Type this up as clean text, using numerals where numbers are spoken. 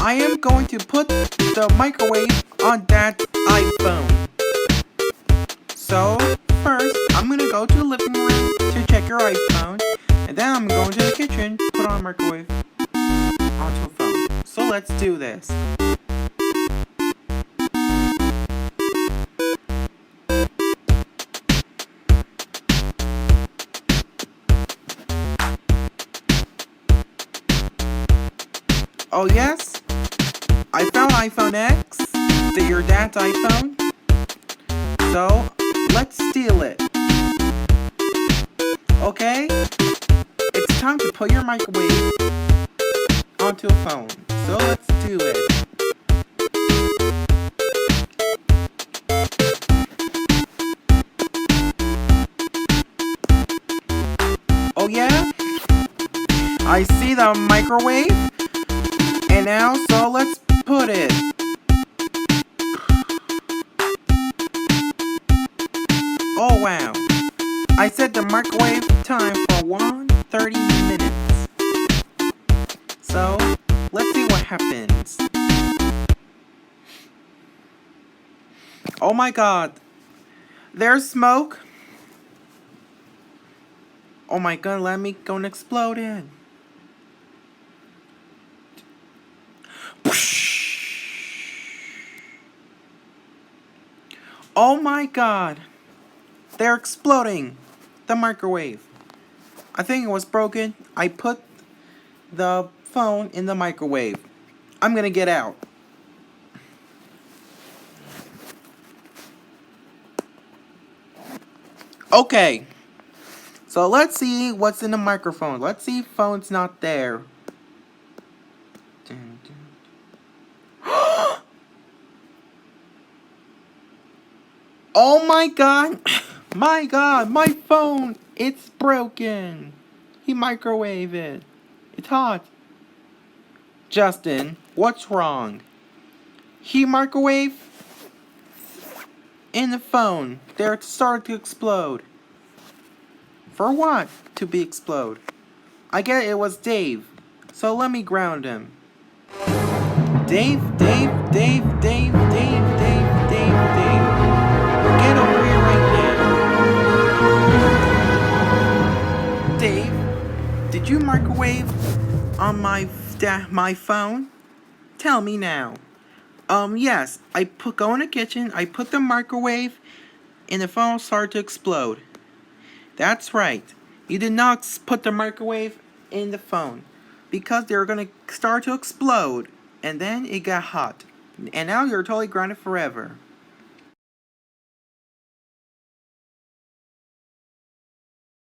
I am going to put the microwave on that iPhone. So, first, I'm gonna go to the living room to check your iPhone, and then I'm going to the kitchen, put on a microwave onto a phone. So let's do this. Oh yes? I found iPhone X, your dad's iPhone. So, let's steal it. Okay? It's time to put your microwave onto a phone. So let's do it. Oh yeah? I see the microwave. And now, so let's put it. Oh wow. I set the microwave time for 1:30 minutes. So, let's see what happens. Oh my god. There's smoke. Oh my god, let me go and explode it. Oh my god. They're exploding the microwave. I think it was broken. I put the phone in the microwave. I'm gonna get out. Okay. So let's see what's in the microphone. Let's see if phone's not there. Oh my god. My god, my phone. It's broken. He microwaved it. It's hot. Justin, what's wrong? He microwaved in the phone. They're starting to explode. For what to be explode? I get it was Dave. So let me ground him. Dave. Get over here right now. Dave, did you microwave on my phone? Tell me now. Yes. Go in the kitchen. I put the microwave, and the phone started to explode. That's right. You did not put the microwave in the phone because they were gonna start to explode, and then it got hot, and now you're totally grounded forever.